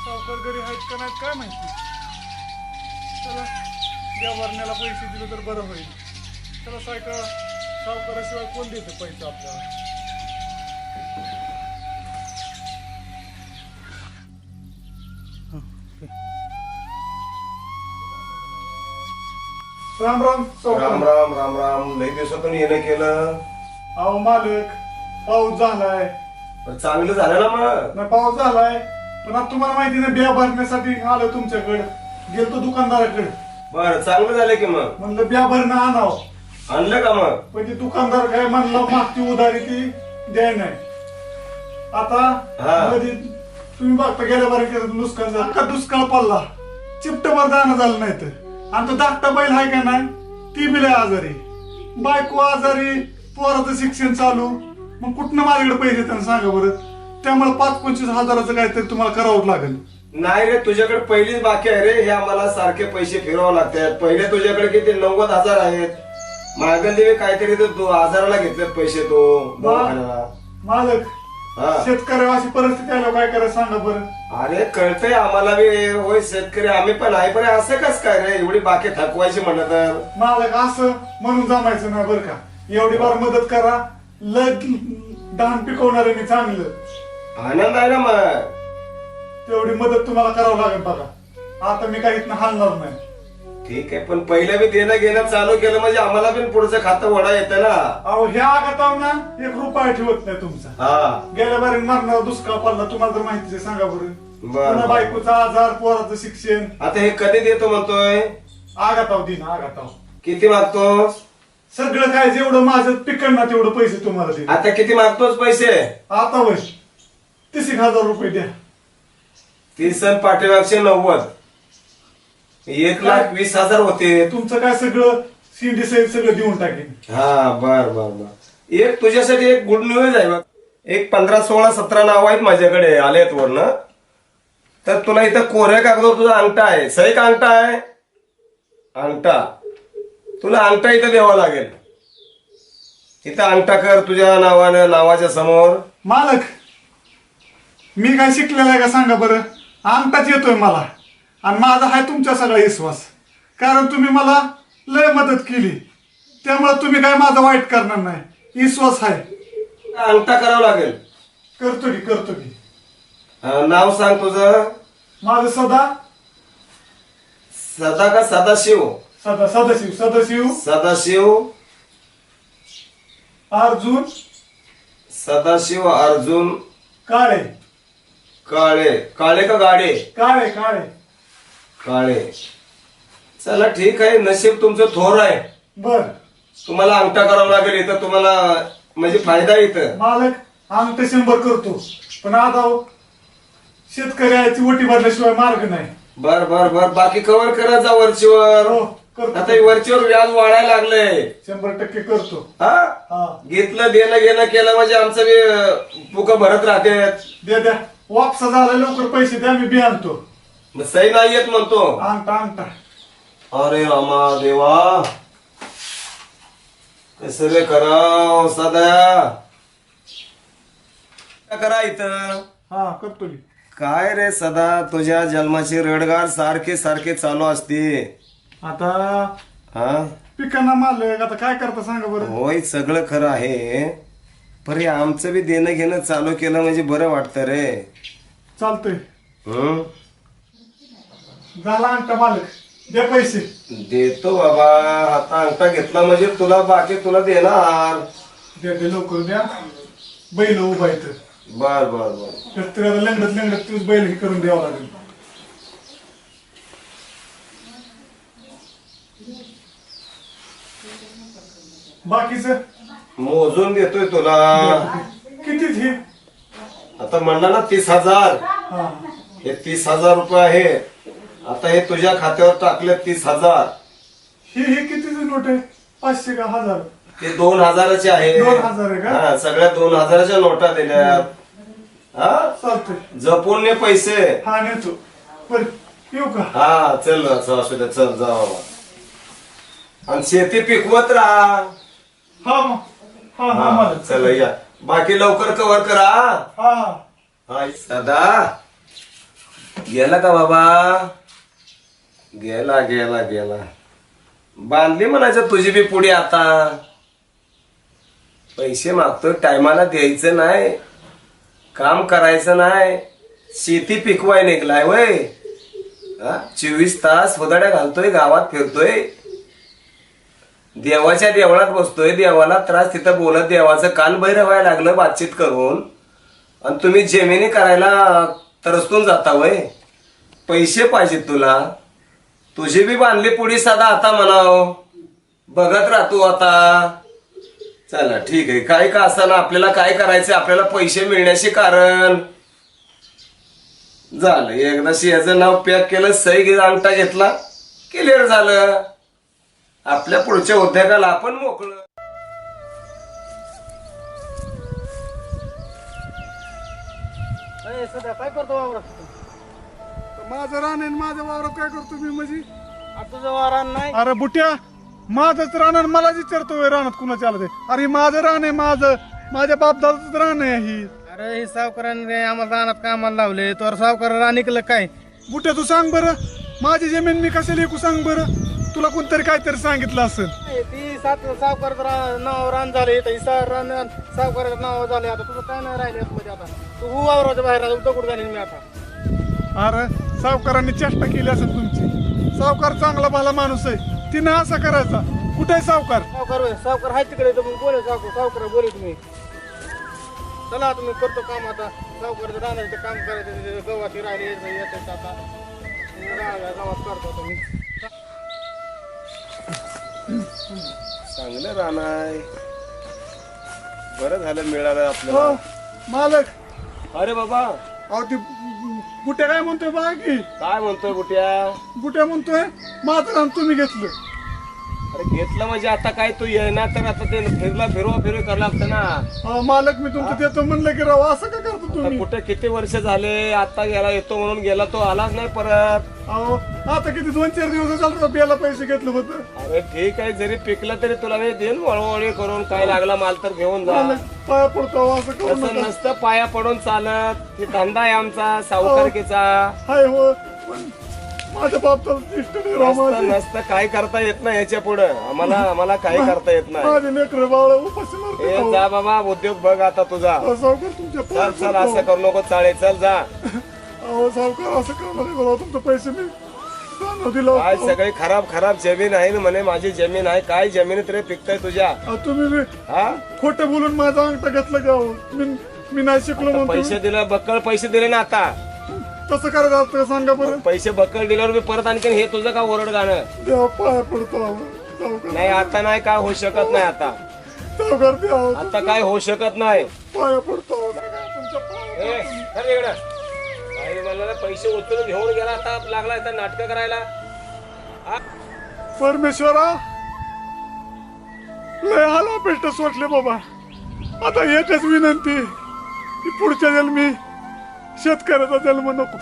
सावकार घरी आहेत का नाहीत काय माहिती. चला द्या भरण्याला पैसे दिले तर बरं होईल. चला सायका सावकाराशिवाय कोण देतं पैसा आपल्याला. राम राम सावकार. राम राम राम राम. लई दिवसातून येणं केलं. अहो मालक पाऊस झालाय. पण चांगलं झालं ना मग. नाही पाऊस झालाय पण आता तुम्हाला माहिती ना बिया भरण्यासाठी आलो तुमच्याकडे. गेलतो दुकानदाराकडे. बर चांगलं झालं की मग. म्हणलं बिया भरणं आणावं. आणलं का मग. पण ती दुकानदार काय म्हणलं मागची उधारी ती द्याय नाही. आता हा. मध्ये तुम्ही बघता गेल्या बारीक नुकसान झालं का दुष्काळ पडला. चिपटभर दाणं झालं नाही तर. आणि तो धाकटा बैल आहे का नाही ती बिले आजारी. बायको आजारी. पोराचं शिक्षण चालू. मग कुठनं माझ्याकडे पैसे त्यांना सांगा बरं. त्यामुळे 5-25 हजाराचं काहीतरी तुम्हाला करावं लागेल. नाही रे तुझ्याकडे पहिलीच बाकी आहे रे. हे आम्हाला सारखे पैसे फिरवावं लागतात. पहिले तुझ्याकडे किती 90,000 आहेत. मागले काहीतरी तर 2,000ला घेतलेत पैसे तो दवाखान्याला. मालक हा. शेतकऱ्यावर अशी परिस्थिती आल्यावर काय करायचं सांगा बरं. अरे कळतंय आम्हाला बी. होय शेतकरी आम्ही पण आहे. पण असं कस काय रे एवढी बाकी थकवायची म्हणलं तर. मालक असं म्हणून जमायचं नाही बरं का. एवढी बार मदत करा. धान पिकवणार मी चांगलं. आनंद आहे ना मग. तेवढी मदत तुम्हाला करावं लागेल बघा. आता मी काही इथनं हलणार नाही. ठीक आहे पण पहिलं बी देणं घेणं चालू केलं म्हणजे आम्हाला पण पुढचं खातं वडा येतं ना. अहो ह्या आगाताव ना 1 रुपया ठेवत नाही तुमचा. हा गेल्या बारी मरणारा दुष्काळ पडला तुम्हाला तर माहितीच आहे. सांगा बरं. बरं. पुन्हा बायकोचा आजार पोराचं शिक्षण. आता हे कधी देतो म्हणतोय. आगाताव दिन आगाताव. किती मागतो. सगळं काय जेवढं माझं पिकण ना तेवढं पैसे तुम्हाला दे. आता किती मागतोच पैसे. आता वय 30,000 रुपये द्या. 30 आणि पाठीमागचे 90. 1,20,000 होते. तुमचं काय सगळं सीडी सहित सगळं देऊन टाकेन. हा बर बर बर. एक तुझ्यासाठी एक गुड न्यूज आहे बघ. एक 15, 16, 17 नाव आहेत माझ्याकडे आलेत वरनं. तर तुला इथं कोऱ्या कागदावर तुझा अंगठा आहे. सही का अंगठा आहे. अंगठा तुला अंगठा इथं द्यावा लागेल. इथं अंगठा कर तुझ्या नावानं नावाच्या समोर. मालक मी काय शिकलेला आहे का सांगा बरं. अंगठाच येतोय मला. आणि माझा आहे तुमच्या सगळा विश्वास. कारण तुम्ही मला लय मदत केली. त्यामुळे तुम्ही काय माझं वाईट करणार नाही. विश्वास आहे. अंगठा करावा लागेल. करतो की. नाव सांग तुझं. माझं सदा का सदाशिव. सदाशिव सदाशिव अर्जुन सदाशिव अर्जुन काळे. काळे. काळे का गाडे. काळे काळे. चला ठीक आहे. नशीब तुमचं थोर आहे. बर तुम्हाला अंगठा करावा लागेल इथं. तुम्हाला म्हणजे फायदा इथं. मालक अंगठा 100 करतो. पण आता शेतकरी याची ओटी भरल्याशिवाय मार्ग नाही. बर बर बर. बाकी कव्हर करा जा वरचीवर. हो करतो. आता वरचीवर व्याज वाढायला लागलंय. 100% करतो. हा घेतलं देणं घेणं केलं म्हणजे आमचं बी पुक भरत राहते. द्या वापसा झाला लवकर पैसे द्या. मी बी आणतो. सही नाही येत म्हणतो. अंगठा अरे रामा देवा कसं रे कराव सदा. करा इथं. हा करतो मी. काय रे सदा तुझ्या जन्माची रडगार सारखे सारखे चालू असते. आता हा पिकांना मालक आता काय करता सांगा बरं. होय सगळं खरं आहे. पण हे आमचं बी देणं घेणं चालू केलं म्हणजे बरं वाटतं रे. चालतंय. हम्म झाला अंगठा मालक. द्या पैसे. देतो बाबा. आता अंगठा घेतला म्हणजे तुला बाकी तुला देणार. द्या लवकर द्या. बैल उभा येतं. बर बर बर. शेतकऱ्याला लंगडत तूच बैल हे करून द्यावं लागेल. बाकीच मोजून देतोय तुला. कितीच हे. आता म्हणला ना 30,000. हा हे 30,000 रुपये आहे. आता हे तुझ्या खात्यावर टाकले 30,000. हे कितीच नोट आहे. 500 का 1000. ते 2,000चे आहे. 2,000 आहे का? हा सगळ्या 2,000च्या नोटा दिल्या. हा चालतंय. जपून ने पैसे. हा नेतो. बर येऊ का. हा चल असू दे. चल जा बाबा. आणि शेती पिकवत राहा. हा मग हा मालक. चल या. बाकी लवकर कव्हर करा. हा हा सदा गेला का बाबा? गेला गेला गेला. बांधली म्हणायचं तुझी बी पुढे आता. पैसे मागतोय टायमाला द्यायचं नाही, काम करायचं नाही, शेती पिकवाय निघलाय वय. 24 तास होदाड्या घालतोय, गावात फिरतोय, देवाच्या देवळात बसतोय, देवाला त्रास तिथं बोलत देवाचं कान बहिर व्हायला लागलं बातचीत करून. आणि तुम्ही जेमिनी करायला तरस्तून जाता वय. पैसे पाहिजेत तुला, तुझी बी बांधली पुढी साधा आता म्हणाव, बघत राहतो आता. चला ठीक आहे, काय का असताना आपल्याला काय करायचं, आपल्याला पैसे मिळण्याचे कारण झालं. एकदाशी याचं नाव पॅक केलं, सही घेऊन अंगठा घेतला, क्लिअर झालं. आपल्या पुढच्या उद्योगाला आपण मोकळं. सध्या काय करतो वावरात? माझं रान आहे, माझ्या वावरात काय करतो मी म्हणजे? तुझं वारान नाही? अरे बुट्या, माझंच रान आहे, मला विचारतोय रानात कुणाच्या आलं ते? अरे माझं रान आहे, माझ्या बापदादाच रान आहे ही. अरे हे सावकारांनी आम्हाला रानात कामाला लावले, तर सावकार रान ऐकलं काय? बुट्या तू सांग बरं, माझी जमीन मी कशाला ऐकू सांग बरं? तुला कोणतरी काहीतरी सांगितलं असेल. ती सावकार नाव रान झाले, रान सावकाराचं नाव झाले. आता तुझं काय नाही राहिले मध्ये. आता तू वावराच्या बाहेर दगड झाली मी आता. अरे सावकारांनी चेष्टा केली असेल तुमची. सावकार चांगला भला माणूस आहे, तिनं असा करायचा. कुठे आहे सावकार? सावकार हाय तिकडे, बोले सावकार बोले तुम्ही. चला तुम्ही करतो काम आता. सावकार राहण्याचं काम करायचं, गव्हाची राहिले येतात आता गावात करतो तुम्ही. चांगलं राहणार, बरं झालं मिळालं हो आपल्याला. मालक. अरे बाबा, अहो ती बुट्या काय म्हणतोय बघा की. काय म्हणतोय बुट्या? बुट्या म्हणतोय माझं रान तुम्ही घेतलं. अरे घेतलं म्हणजे आता काय तू ये ना, तर आता ते फिरवा करावं लागतं ना. अहो मालक, मी तुमचं देतो म्हणलं की राव असं का करतो आता तुम्ही? कुठे किती वर्ष झाले, आता गेला येतो म्हणून गेला, तो आलाच नाही परत. अहो आता किती 2-4 दिवस झालं बियाला पैसे घेतलं होतं. अरे ठीक आहे, जरी पिकला तरी तुला मी देईन वळवळी करून. काय लागला माल तर घेऊन जा. मालक पाया पडतो, अहो, असं करू तसं नका. नसतं पाया पडून चालत. हे धंदा आहे आमचा सावकारकीचा. हाय हो, पण माझ्या बापचा इष्ट नाही राव नसतं माझे. नसतं काय करता येत नाही याच्या पुढं. आम्हाला काही करता येत नाही. माझे लेकरं बाळ उपाशी मरते. ए जा बाबा, उद्योग बघ आता तुझा. अहो, सावकार तुमच्या पाया चल चल, असं पडतो. करू नको, चाळे चल जा. अहो सावकार असं करणार नाही बघा, तुमचे पैसे मी दान दिलं काय होतं. सगळी खराब जमीन आहे ना म्हणे, माझी जमीन आहे. काय जमीन तरी पिकताय तुझ्या? अहो, तुम्ही बी हा, खोटं बोलून माझा अंगठा घेतला का हो? मी नाही शिकलो म्हणतो. पैसे दिले, बक्कळ पैसे दिले ना आता. तसं करायचं असतं का सांगा बरं? पैसे बक्कळ दिल्यावर मी परत आणखीन हे तुझं का ओरड गाणं? देवा पाया पडतो अहो. सावकार नाही आता नाही, काय होऊ शकत नाही आता. सावकार द्या अहो. आता काय होऊ शकत नाही. पाया पडतो अहो. तुमच्या पाया ए, चल इकडं. काही मला पैसे उचलून घेऊन गेला, आता लागला इथं नाटकं करायला. हा? परमेश्वरा, लय हाला पेष्ट सोडले बाबा. आता एकच विनंती की पुढच्या जन्मी शेतकऱ्याचा जन्म नको.